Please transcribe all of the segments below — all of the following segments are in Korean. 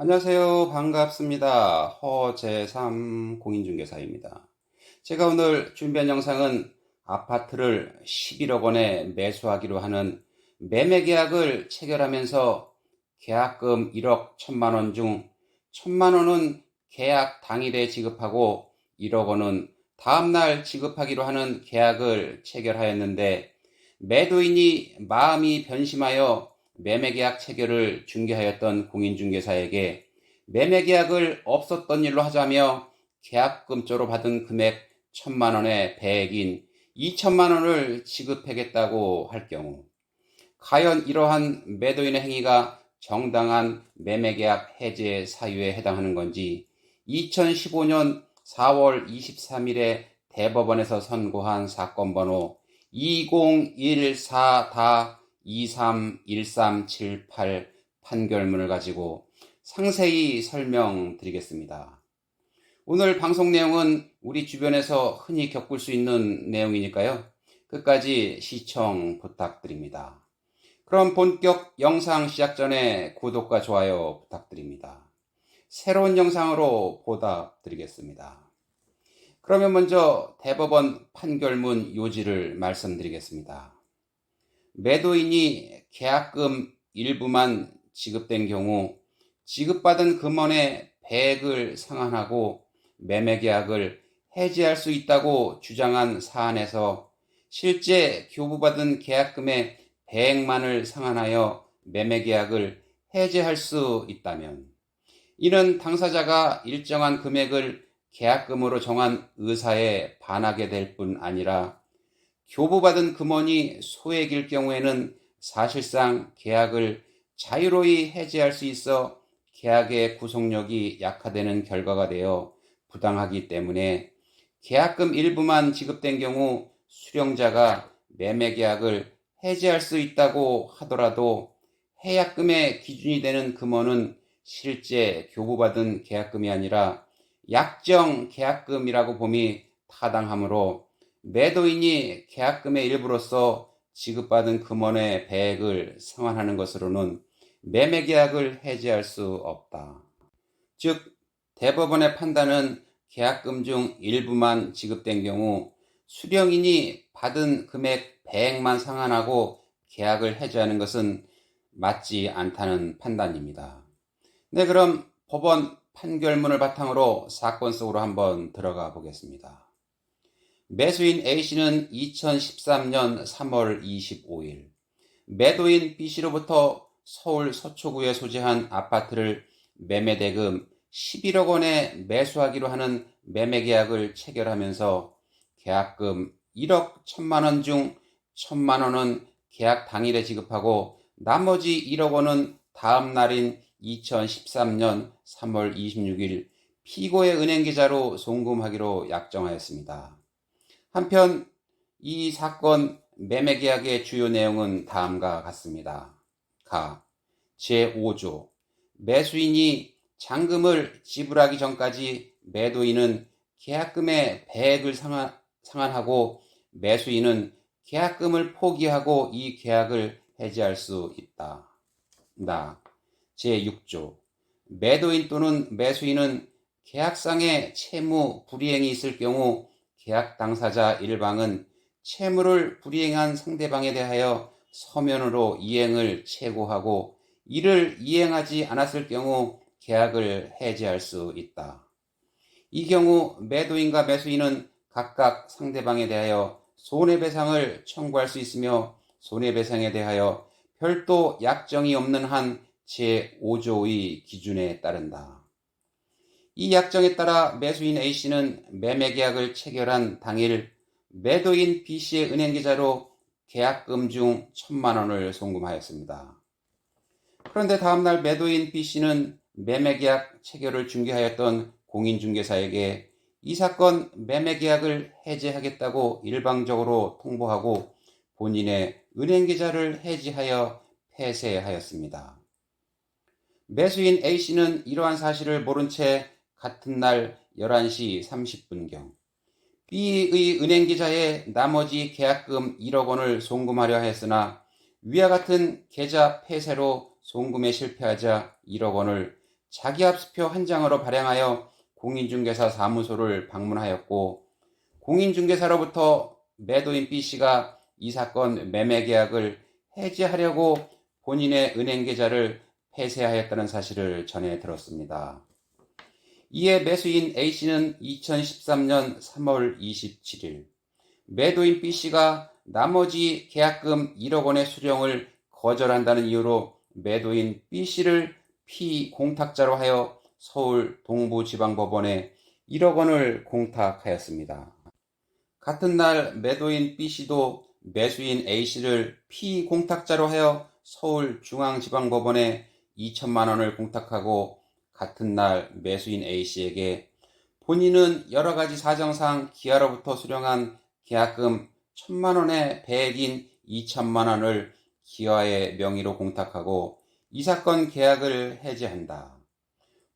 안녕하세요. 반갑습니다. 허재삼 공인중개사입니다. 제가 오늘 준비한 영상은 아파트를 11억 원에 매수하기로 하는 매매 계약을 체결하면서 계약금 1억 1천만 원 중 1천만 원은 계약 당일에 지급하고 1억 원은 다음날 지급하기로 하는 계약을 체결하였는데, 매도인이 마음이 변심하여 매매계약 체결을 중개하였던 공인중개사에게 매매계약을 없었던 일로 하자며 계약금조로 받은 금액 1천만 원의 배액인 2천만 원을 지급하겠다고 할 경우, 과연 이러한 매도인의 행위가 정당한 매매계약 해제 사유에 해당하는 건지 2015년 4월 23일에 대법원에서 선고한 사건 번호 2014-231378 판결문을 가지고 상세히 설명드리겠습니다. 오늘 방송 내용은 우리 주변에서 흔히 겪을 수 있는 내용이니까요. 끝까지 시청 부탁드립니다. 그럼 본격 영상 시작 전에 구독과 좋아요 부탁드립니다. 새로운 영상으로 보답드리겠습니다. 그러면 먼저 대법원 판결문 요지를 말씀드리겠습니다. 매도인이 계약금 일부만 지급된 경우 지급받은 금원의 배액을 상환하고 매매계약을 해지할 수 있다고 주장한 사안에서 실제 교부받은 계약금의 배액만을 상환하여 매매계약을 해지할 수 있다면, 이는 당사자가 일정한 금액을 계약금으로 정한 의사에 반하게 될 뿐 아니라 교부받은 금원이 소액일 경우에는 사실상 계약을 자유로이 해지할 수 있어 계약의 구속력이 약화되는 결과가 되어 부당하기 때문에, 계약금 일부만 지급된 경우 수령자가 매매계약을 해지할 수 있다고 하더라도 해약금의 기준이 되는 금원은 실제 교부받은 계약금이 아니라 약정 계약금이라고 봄이 타당하므로, 매도인이 계약금의 일부로서 지급받은 금원의 배액을 상환하는 것으로는 매매계약을 해지할 수 없다. 즉, 대법원의 판단은 계약금 중 일부만 지급된 경우 수령인이 받은 금액 배액만 상환하고 계약을 해지하는 것은 맞지 않다는 판단입니다. 네, 그럼 법원 판결문을 바탕으로 사건 속으로 한번 들어가 보겠습니다. 매수인 A씨는 2013년 3월 25일 매도인 B씨로부터 서울 서초구에 소재한 아파트를 매매대금 11억 원에 매수하기로 하는 매매계약을 체결하면서 계약금 1억 1천만 원 중 1천만 원은 계약 당일에 지급하고 나머지 1억 원은 다음 날인 2013년 3월 26일 피고의 은행계좌로 송금하기로 약정하였습니다. 한편 이 사건 매매계약의 주요 내용은 다음과 같습니다. 제5조 매수인이 잔금을 지불하기 전까지 매도인은 계약금의 배액을 상환하고 매수인은 계약금을 포기하고 이 계약을 해지할 수 있다. 제6조 매도인 또는 매수인은 계약상의 채무 불이행이 있을 경우 계약 당사자 일방은 채무를 불이행한 상대방에 대하여 서면으로 이행을 che고하고 이를 이행하지 않았을 경우 계약을 해지할 수 있다. 이 경우 매도인과 매수인은 각각 상대방에 대하여 손해배상을 청구할 수 있으며, 손해배상에 대하여 별도 약정이 없는 한 제5조의 기준에 따른다. 이 약정에 따라 매수인 A씨는 매매계약을 체결한 당일 매도인 B씨의 은행계좌로 계약금 중 1천만 원을 송금하였습니다. 그런데 다음날 매도인 B씨는 매매계약 체결을 중개하였던 공인중개사에게 이 사건 매매계약을 해지하겠다고 일방적으로 통보하고 본인의 은행계좌를 해지하여 폐쇄하였습니다. 매수인 A씨는 이러한 사실을 모른 채 같은 날 11시 30분경 B의 은행계좌에 나머지 계약금 1억 원을 송금하려 했으나 위와 같은 계좌 폐쇄로 송금에 실패하자 1억 원을 자기합수표 한 장으로 발행하여 공인중개사 사무소를 방문하였고, 공인중개사로부터 매도인 B씨가 이 사건 매매계약을 해지하려고 본인의 은행 계좌를 폐쇄하였다는 사실을 전해 들었습니다. 이에 매수인 A씨는 2013년 3월 27일 매도인 B씨가 나머지 계약금 1억 원의 수령을 거절한다는 이유로 매도인 B씨를 피공탁자로 하여 서울 동부지방법원에 1억 원을 공탁하였습니다. 같은 날 매도인 B씨도 매수인 A씨를 피공탁자로 하여 서울중앙지방법원에 2천만 원을 공탁하고, 같은 날 매수인 A씨에게 본인은 여러 가지 사정상 기아로부터 수령한 계약금 1천만 원의 배액인 2천만 원을 기아의 명의로 공탁하고 이 사건 계약을 해지한다.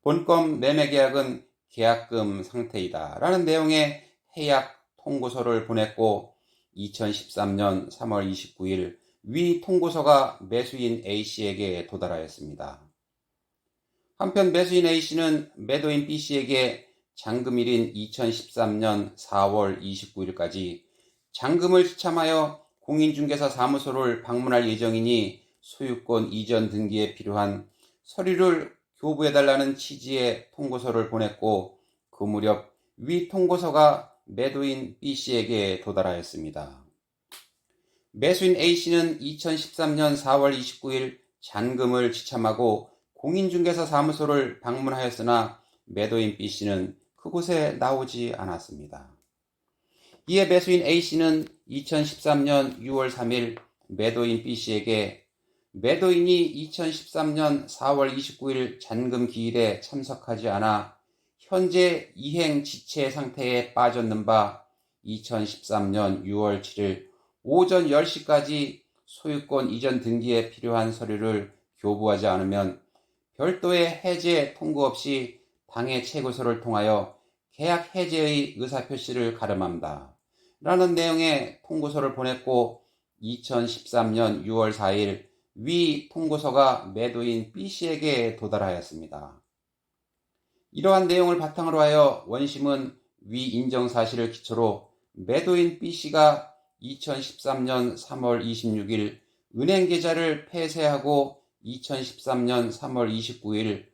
본건 매매계약은 계약금 상태이다 라는 내용의 해약 통고서를 보냈고, 2013년 3월 29일 위 통고서가 매수인 A씨에게 도달하였습니다. 한편 매수인 A씨는 매도인 B씨에게 잔금일인 2013년 4월 29일까지 잔금을 지참하여 공인중개사 사무소를 방문할 예정이니 소유권 이전 등기에 필요한 서류를 교부해달라는 취지의 통고서를 보냈고, 그 무렵 위 통고서가 매도인 B씨에게 도달하였습니다. 매수인 A씨는 2013년 4월 29일 잔금을 지참하고 공인중개사 사무소를 방문하였으나 매도인 B씨는 그곳에 나오지 않았습니다. 이에 매수인 A씨는 2013년 6월 3일 매도인 B씨에게 매도인이 2013년 4월 29일 잔금 기일에 참석하지 않아 현재 이행 지체 상태에 빠졌는 바 2013년 6월 7일 오전 10시까지 소유권 이전 등기에 필요한 서류를 교부하지 않으면 별도의 해제 통고 없이 당해 최고서를 통하여 계약 해제의 의사표시를 가름한다 라는 내용의 통고서를 보냈고, 2013년 6월 4일 위 통고서가 매도인 B씨에게 도달하였습니다. 이러한 내용을 바탕으로 하여 원심은 위 인정 사실을 기초로 매도인 B씨가 2013년 3월 26일 은행 계좌를 폐쇄하고 2013년 3월 29일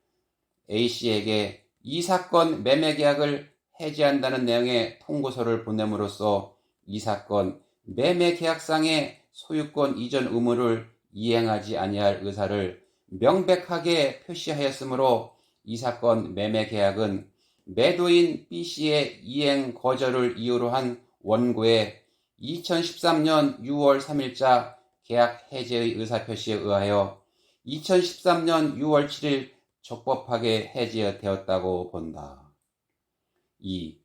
A씨에게 이 사건 매매계약을 해지한다는 내용의 통고서를 보냄으로써 이 사건 매매계약상의 소유권 이전 의무를 이행하지 아니할 의사를 명백하게 표시하였으므로 이 사건 매매계약은 매도인 B씨의 이행 거절을 이유로 한 원고의 2013년 6월 3일자 계약 해제의 의사표시에 의하여 2013년 6월 7일 적법하게 해제되었다고 본다. 2.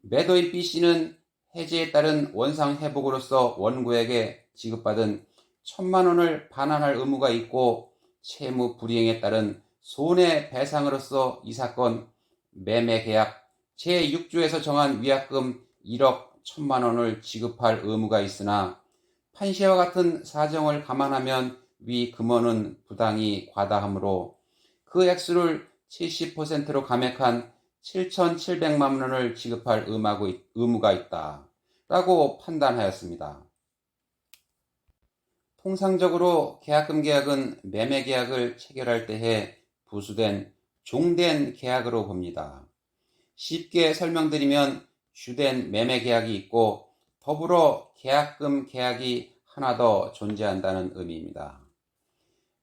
매도인 B씨는 해제에 따른 원상회복으로서 원고에게 지급받은 1천만 원을 반환할 의무가 있고, 채무 불이행에 따른 손해배상으로서 이 사건 매매계약 제6조에서 정한 위약금 1억 1천만 원을 지급할 의무가 있으나 판시와 같은 사정을 감안하면 위 금원은 부당히 과다하므로 그 액수를 70%로 감액한 7,700만 원을 지급할 의무가 있다 라고 판단하였습니다. 통상적으로 계약금 계약은 매매계약을 체결할 때에 부수된 종된 계약으로 봅니다. 쉽게 설명드리면 주된 매매계약이 있고 더불어 계약금 계약이 하나 더 존재한다는 의미입니다.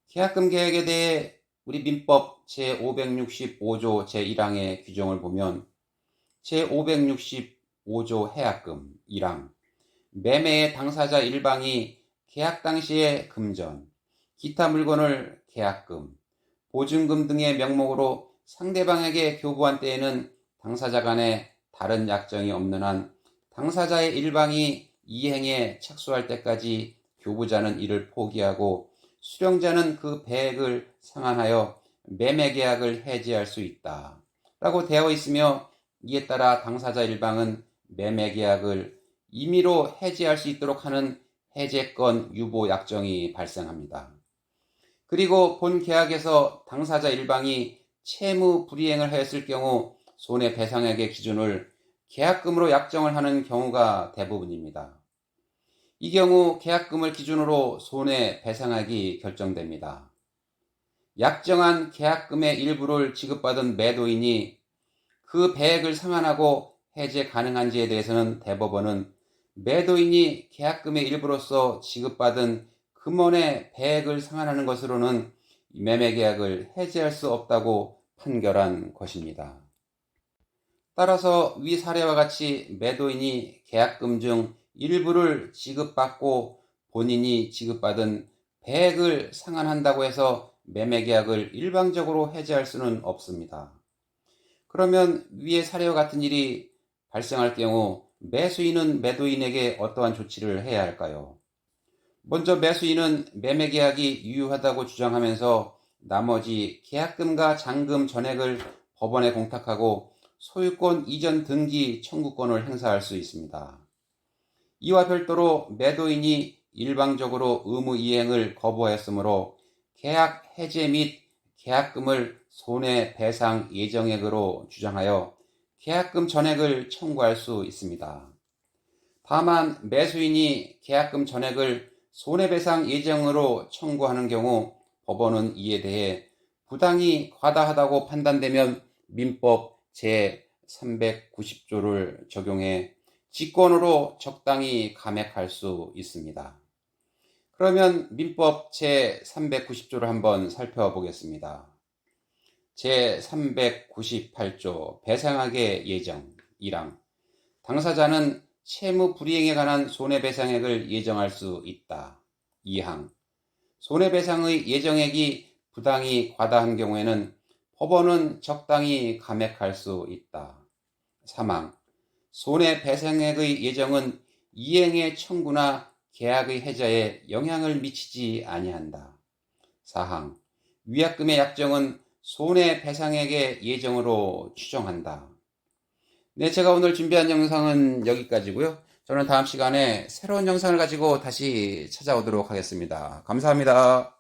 계약금 계약에 대해 우리 민법 제565조 제1항의 규정을 보면 제565조 해약금 1항 매매의 당사자 일방이 계약 당시의 금전, 기타 물건을 계약금, 보증금 등의 명목으로 상대방에게 교부한 때에는 당사자 간에 다른 약정이 없는 한 당사자의 일방이 이행에 착수할 때까지 교부자는 이를 포기하고 수령자는 그 배액을 상환하여 매매계약을 해지할 수 있다 라고 되어 있으며, 이에 따라 당사자 일방은 매매계약을 임의로 해지할 수 있도록 하는 해제권 유보 약정이 발생합니다. 그리고 본 계약에서 당사자 일방이 채무 불이행을 하였을 경우 손해배상액의 기준을 계약금으로 약정을 하는 경우가 대부분입니다. 이 경우 계약금을 기준으로 손해배상액이 결정됩니다. 약정한 계약금의 일부를 지급받은 매도인이 그 배액을 상환하고 해제 가능한지에 대해서는 대법원은 매도인이 계약금의 일부로서 지급받은 금원의 배액을 상환하는 것으로는 매매계약을 해지할 수 없다고 판결한 것입니다. 따라서 위 사례와 같이 매도인이 계약금 중 일부를 지급받고 본인이 지급받은 배액을 상환한다고 해서 매매계약을 일방적으로 해지할 수는 없습니다. 그러면 위의 사례와 같은 일이 발생할 경우 매수인은 매도인에게 어떠한 조치를 해야 할까요? 먼저 매수인은 매매계약이 유효하다고 주장하면서 나머지 계약금과 잔금 전액을 법원에 공탁하고 소유권 이전 등기 청구권을 행사할 수 있습니다. 이와 별도로 매도인이 일방적으로 의무 이행을 거부하였으므로 계약 해제 및 계약금을 손해배상 예정액으로 주장하여 계약금 전액을 청구할 수 있습니다. 다만 매수인이 계약금 전액을 손해배상 예정으로 청구하는 경우 법원은 이에 대해 부당이 과다하다고 판단되면 민법 제390조를 적용해 직권으로 적당히 감액할 수 있습니다. 그러면 민법 제390조를 한번 살펴보겠습니다. 제398조 배상액의 예정 1항 당사자는 채무 불이행에 관한 손해배상액을 예정할 수 있다. 2항 손해배상의 예정액이 부당이 과다한 경우에는 법원은 적당히 감액할 수 있다. 3항 손해배상액의 예정은 이행의 청구나 계약의 해자에 영향을 미치지 아니한다. 4항 위약금의 약정은 손해배상액의 예정으로 추정한다. 네, 제가 오늘 준비한 영상은 여기까지고요. 저는 다음 시간에 새로운 영상을 가지고 다시 찾아오도록 하겠습니다. 감사합니다.